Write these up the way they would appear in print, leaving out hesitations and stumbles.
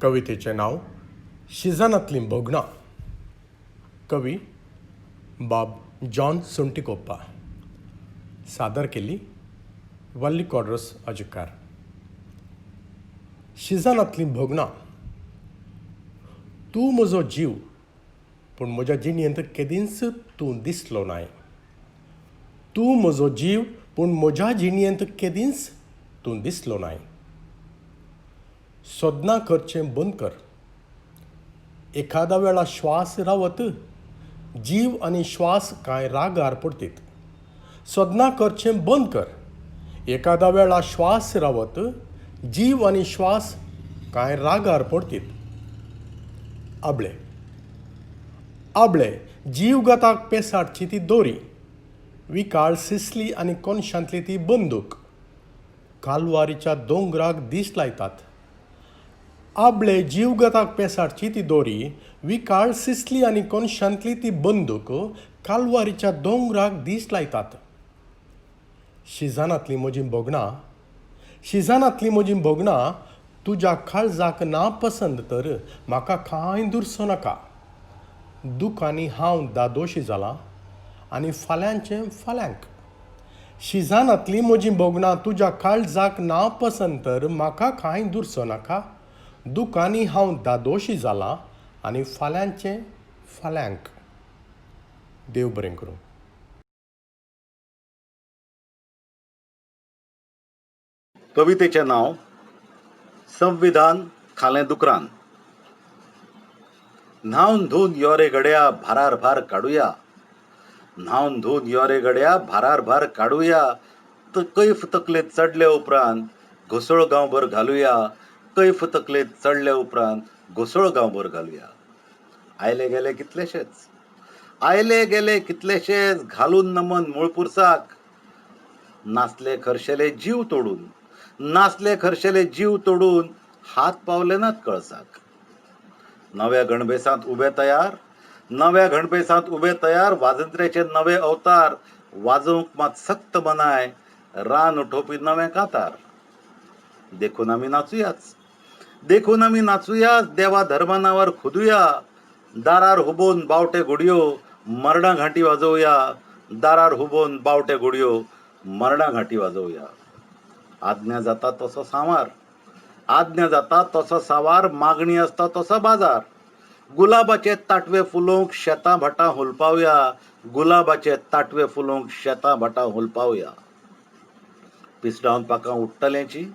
कवितेचे नाव शिजनांतली भोगणां. कवी बाब जॉन सुंटिकोप्पा. सादर केली वल्ली कॉड्रस अजिकार. शिजनांतली भोगणां. तूं म्हजो जीव, पूण म्हज्या जिणेंत केदींच तूं दिसलो नाय. तूं म्हजो जीव, पूण म्हज्या जिणेंत केदींच तूं दिसलो नाय. सोदना करचें बंद कर. एखादा वेळा श्वास रावत, जीव आनी श्वास कांय रागार पडटीत. सोदना करचें बंद कर. एखादा वेळा श्वास रावत, जीव आनी श्वास कांय रागार पडटीत. आबळे. आबळे जीवगताक पेसाडची ती दोरी. विकाळ सिसली आनी कोनशांतली ती बंदूक. कालवारीच्या दोंगराक दीस लायतात. आबळे जीवगताक पेसाडची ती दोरी. विकाळ सिसली आनी कोनशांतली ती बंदूक. कालवारीच्या दोंगराक दीस लायतात. शिजनांतली म्हजीं भोगणां. शिजनांतली म्हजीं भोगणां. तुज्या काळजाक ना पसंद तर म्हाका कांय दुरसो नाका. दुखांनी हांव दादोशी जालां आनी फाल्यांचें फाल्यांक. शिजनांतली म्हजीं भोगणां. तुज्या काळजाक ना पसंद तर म्हाका कांय दुरसो नाका. दुखांनी हांव दादोशी जालां आनी फाल्यांचें फाल्यांक. देव बरें करूं. कवितेचें नांव संविधान खालें दुकरान. न्हावन धुवन यो रे गड्या भारार भार काडुया. न्हावन धुवन यो रे गड्या भारार भार काडुया. कैफ तकलेत चडले उपरांत घोसळ गांवभर घालुया. कैफ तकलेत चडले उपरांत घोसळ गांवभर घालुया. आयले गेले कितलेशेच. आयले गेले कितलेशेच घालून नमन मूळपुरसाक. नासले खर्शेले जीव तोडून. नासले खर्शेले जीव तोडून हात पावले नात कळसाक. नव्या गणभेसांत उबे तयार. नव्या गणभेसांत उबे तयार. वाजंत्र्याचे नवे अवतार. वाजोवंक मात सक्त मनाय. रान उठोवपी नवे कांतार. देखून आमी नाचुयाच. देखून आमी नाचुयाच. देवा धर्मानावर खुदुया. दारार हुबोवन बावटे घुडयो मरणां घांटी वाजोवया. दारार हुबोवन बावटे घुडयो मरणां घांटी वाजोवया. आज्ञा जाता तसो सांवार. आज्ञा जाता तसो सांवार. मागणी आसता तसो बाजार. गुलाबाचे ताटवे फुलोवंक शेतां भाटां हुलपावया. गुलाबाचे ताटवे फुलोवंक शेतां भाटां हुलपावया. पिसडावन पाकां उडटल्यांची.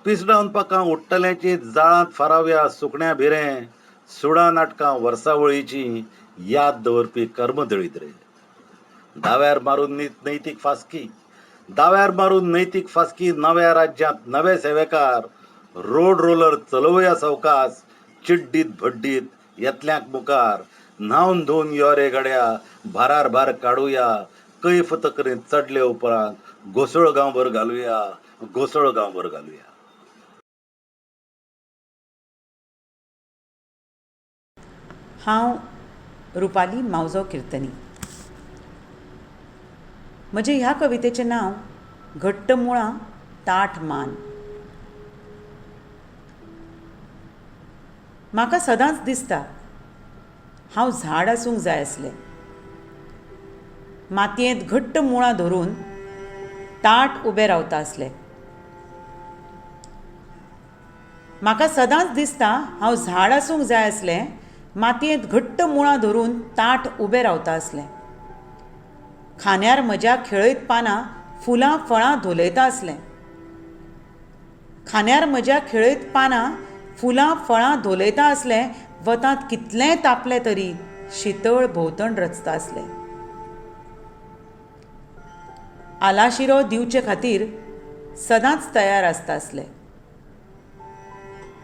पिसडावन पाकां उडटल्यांची. जाळांत फारावया सुकण्या भिरें. सुडा नाटकां वर्सावळीची याद दवरपी कर्मदळीत रे. दाव्यार मारून नैतीक फासकी. दाव्यार मारून नैतीक फासकी. नव्या राज्यांत नवे सेवेकार. रोड रोलर चलोवया सवकास. चिड्डीत भड्डीत येतल्यांक मुखार. न्हावन धुवन यो रे गड्या भारार भार काडुया. कैफ तकलेत चडले उपरांत घोसळ गांवभर घालुया. घोसळ गांवभर घालुया. हांव रुपाली मावजो किर्तनी. म्हजे ह्या कवितेचें नांव घट्ट मुळां ताठ मान. म्हाका सदांच दिसता हांव झाड आसूंक जाय आसलें. मातयेंत घट्ट मुळां धरून ताठ उबें रावता आसलें. म्हाका सदांच दिसता हांव झाड आसूंक जाय आसलें. मातयेंत घट्ट मुळां धरून ताठ उबें रावता आसलें. खांद्यार म्हज्या खेळयत पानां फुलां फळां धोलयता आसलें. खांद्यार म्हज्या खेळयत पानां फुलां फळां धोलयता आसलें. वतांत कितलेंय तापलें तरी शितळ भोंवतण रचता आसलें. आलाशिरो दिवचे खातीर सदांच तयार आसता आसलें.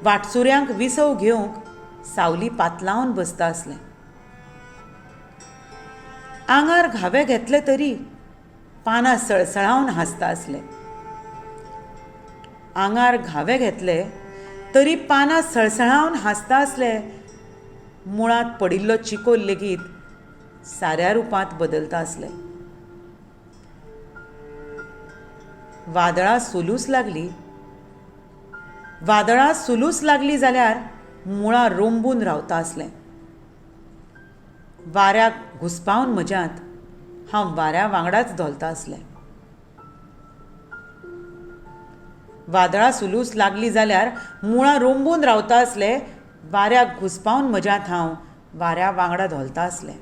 वाटसुऱ्यांक विसव घेवंक सावली पातलावन बसता आसलें. आंगार घावे घेतले तरी पानां सळसळावन हांसता आसलें. आंगार घावे घेतले तरी पानां सळसळावन हांसता आसलें. मुळांत पडिल्लो चिकोल लेगीत साऱ्या रुपांत बदलता आसलें. वादळां सुलूस लागली. वादळां सुलूस लागली जाल्यार मुळां रोंबून रावता आसलें. वाऱ्याक घुस्पावन म्हज्यांत हांव वाऱ्या वांगडाच धोलता आसलें. वादळां सुलूस लागली जाल्यार मुळां रोंबून रावता आसलें. वाऱ्याक घुस्पावन म्हज्यांत हांव वाऱ्या वांगडा धोलता आसलें.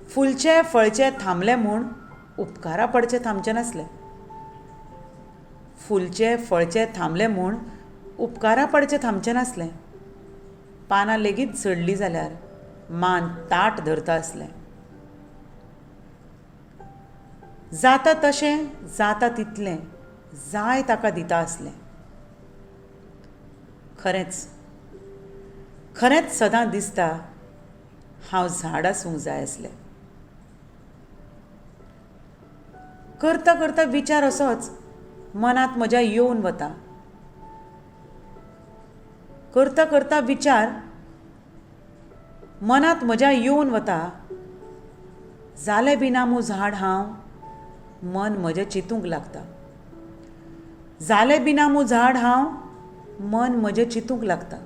फुलचें फळचें थांबलें म्हूण उपकारा पडचें थांबचें नासलें. फुलचें फळचें थांबलें म्हूण उपकारा पडचें थांबचें नासलें. पानां लेगीत झडलीं जाल्यार मान ताट धरता आसलें. जाता तशें जाता तितलें जाय ताका दिता आसलें. खरेंच सदां दिसता हांव झाड आसूंक जाय आसलें. करता करता विचार असोच मनांत म्हज्या येवन वता. करता करता विचार मनांत म्हज्या येवन वता. जालें बिनामू झाड हांव, मन म्हजें चिंतूंक लागता. जालें बिनामू झाड हांव, मन म्हजें चिंतूंक लागता.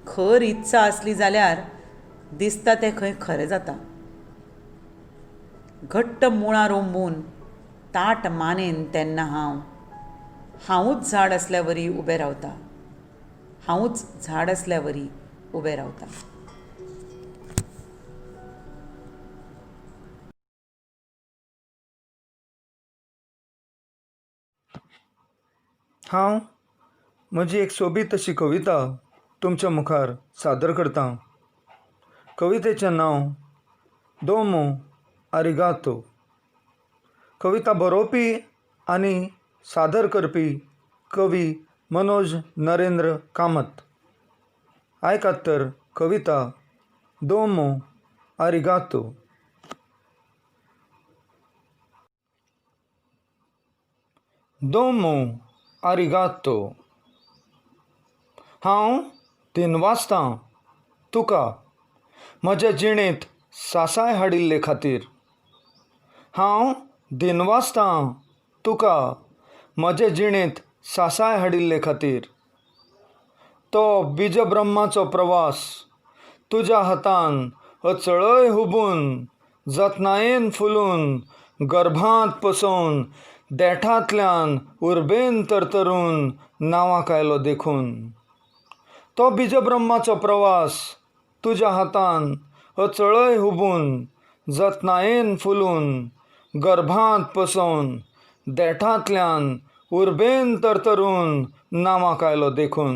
खर इत्सा आसली जाल्यार दिसता तें खंय खरें जाता. घट्ट मुळां रोंबून ताट मानेन तेन्ना हांवूच झाड आसल्या वरी उबें रावता. हांवूच झाड आसल्या वरी उबें रावता. हांव म्हजी एक सोबीत अशी कविता तुमच्या मुखार सादर करतां. कवितेचें नांव दोमो आरिगातो. कविता बरोवपी आनी सादर करपी कवी मनोज नरेंद्र कामत. आयकात तर कविता दोमो आरिगातो. दोमो आरिगातो. हांव दिनवासतां तुका म्हज्या जिणेंत सासाय हाडिल्ले खातीर. हांव दिनवासतां तुका म्हजे जिणेंत सासाय हाडिल्ले खातीर. तो बीजब्रह्माचो प्रवास तुज्या हातान अचळय हुबून, जतनायेन फुलून, गर्भांत पसोवन, देठांतल्यान उर्बेन तरतरून नांवाक आयलो देखून. तो बीजब्रह्माचो प्रवास तुज्या हातान अचळय हुबून, जतनायेन फुलून, गर्भांत पसोवन, देठांतल्यान उर्बेन तरतरून नांवाक आयलो देखून.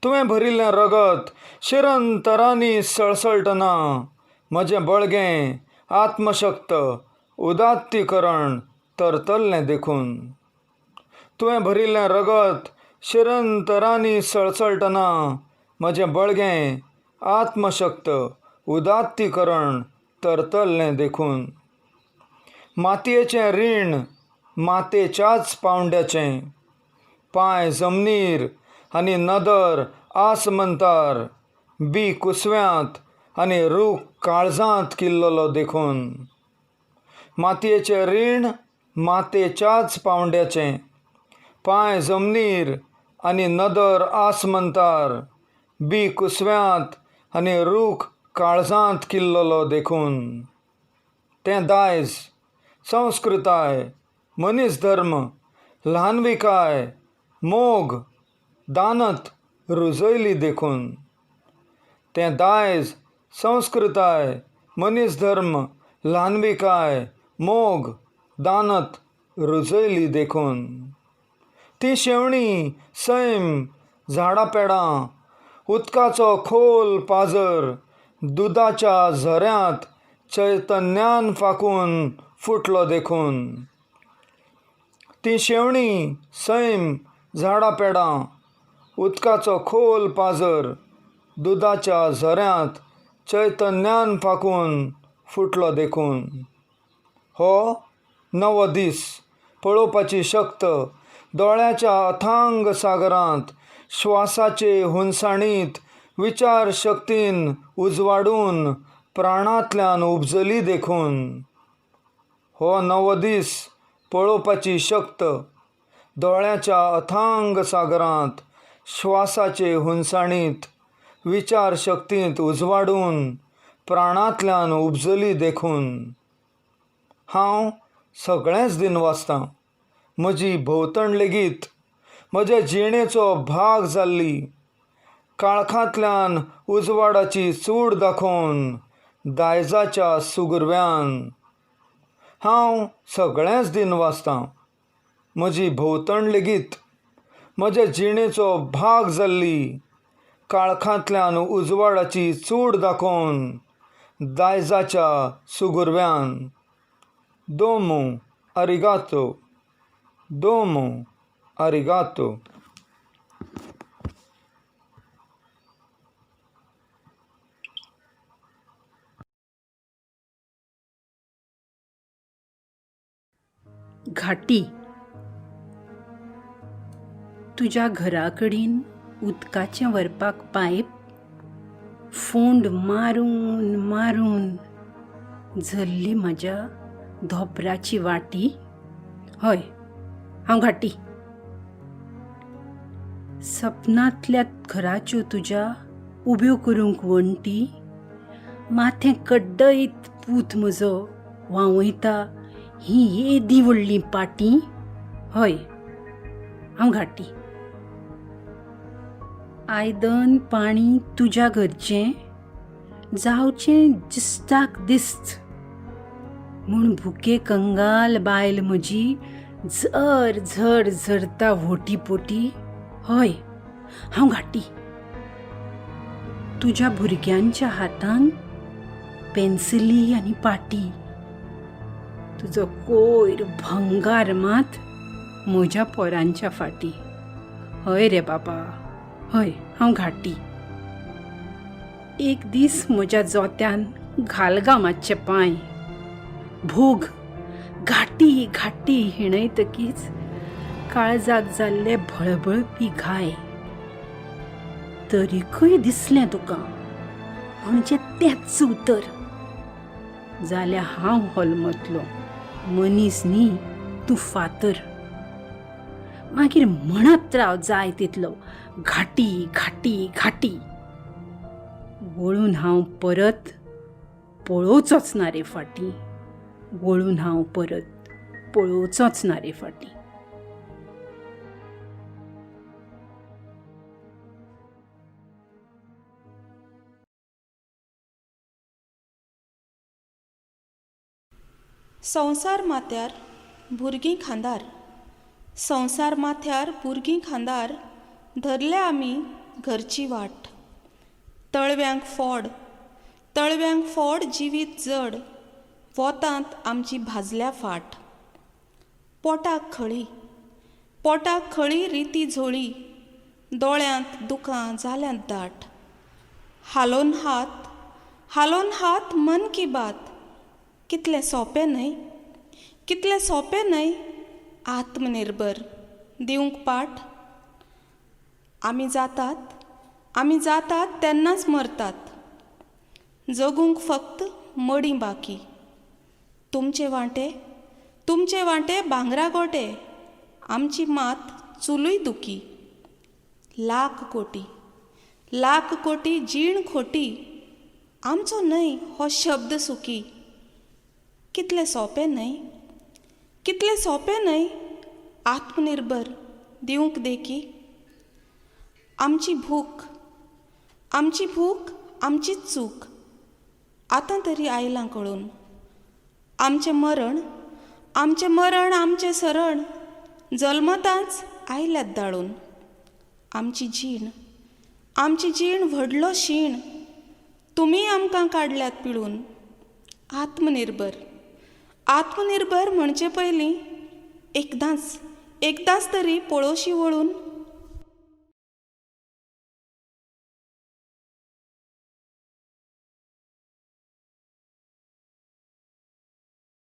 तुवें भरिल्लें रगत शिरंतरांनी सळसळटना, म्हजें बळगें आत्मशक्त उदात्तीकरण तरतल्लें देखून. तुवें भरिल्लें रगत शिरंतरांनी सळसळटना, म्हजें बळगें आत्मशक्त उदात्तीकरण तरतल्लें देखून. मातयेचें रीण मातेच्याच पांवड्याचें, पांय जमनीर आनी नदर आसमंतार, बी कुसव्यांत आनी रूख काळजांत किल्ललो देखून. मातयेचें रीण मातेच्याच पांवड्याचें, पांय जमनीर आनी नदर आसमंतार, बी कुसव्यांत आनी रूख काळजांत किल्ललो देखून. तें दायज संस्कृताय, मनीस धर्म, ल्हानविकाय, मोग, दानत रुजयली देखून. तें दायज संस्कृताय, मनीस धर्म, ल्हानविकाय, मोग, दानत रुजयली देखून. ती शेवणी सैम झाडां पेडां, उदकाचो खोल पाजर दुदाच्या झऱ्यांत चैतन्यान फाकून फुटलो देखून. ती शेवणी सैम झाडां पेडां, उदकाचो खोल पाजर दुदाच्या झऱ्यांत चैतन्यान फाकून फुटलो देखून. हो नवो दीस पळोवपाची शक्त दोळ्याच्या अथांग सागरांत श्वासाचे हुनसाणीत विचार शक्तीन उजवाडून प्राणांतल्यान उपजली देखून. हो नवो दीस पळोवपाची शक्त दोळ्याच्या अथांग सागरांत श्वासाचे हुंसाणीत विचार शक्तींत उजवाडून प्राणांतल्यान उपजली देखून हांव सगळेंच दिनवासतां म्हजी भोंवतण लेगीत म्हज्या जिणेचो भाग जाल्ली काळखांतल्यान उजवाडाची चूड दाखोवन दायजाच्या सुगुरव्यान हांव सगळेंच दिनवासतां म्हजी भोंवतण लेगीत म्हज्या जिणेचो भाग जाल्ली काळखांतल्यान उजवाडाची चूड दाखोवन दायजाच्या सुगुरव्यान दोमो अरिगातो दोमो अरिगातो. घाटी. तुज्या घरा कडेन उदकाचें व्हरपाक पायप फोंड मारून मारून झल्ली म्हज्या धोपराची वाटी. हय, हांव घाटी. सपनांतल्या घराच्यो तुज्या उब्यो करूंक वण्टी माथें कड्डयत पूत म्हजो व्हांवयता ही येदी व्हडली पाटी. हय, हांव घाटी. आयदन पाणी तुज्या घरचें जावचें दिसताक दिस्त म्हूण भुके कंगाल बायल म्हजी झर झर झरता व्होटी पोटी. हय, हांव घाटी. तुज्या भुरग्यांच्या हातान पेन्सिली आनी पाटी तुजो कोयर भंगार मात म्हज्या पोरांच्या फाटी. हय रे बाबा, हय, हांव घाटी. एक दीस म्हज्या जोत्यान घालगा मातशे पांय. भोग घाटी घाटी हिणयतकीच काळजाक जाल्ले भळभळपी घाय. तरीकय दिसलें तुका म्हणजे तेंच उतर. जाल्यार हांव होलमतलो मनीस न्ही, तूं फातर. मागीर म्हणत राव जाय तितलो घाटी घाटी घाटी. वळून हांव परत पळोवचोच ना रे फाटी. वळून हांव परत पळोवचोच ना रे फाटी. संवसार माथ्यार भुरगीं खांदार. संवसार माथ्यार भुरगीं खांदार धरले आमी घरची वाट. तळव्यांक फोड जिवीत जड वोतांत आमची भाजल्या फाट. पोटाक खळी रिती झोळी दोळ्यांत दुकां जाल्यांत दाट. हालोन हात मन की बात. कितलें सोंपें न्हय आत्मनिर्भर दिवंक पाठ. आमी जातात तेन्नाच मरतात. जगूंक फक्त मडी बाकी. तुमचे वांटे भांगरा गोटे. आमची मात चुलूय दुखी. लाख कोटी जीण खोटी. आमचो न्हय हो शब्द सुखी. कितलें सोंपें न्हय आत्मनिर्भर दिवंक देखी. आमची भूक आमचीच चूक आतां तरी आयलां कळून. आमचें मरण आमचें सरण जल्मतांच आयल्यात दाळून. आमची जीण व्हडलो शीण तुमी आमकां काडल्यात पिळून. आत्मनिर्भर म्हणचे पयलीं एकदांच तरी पळोवशी वळून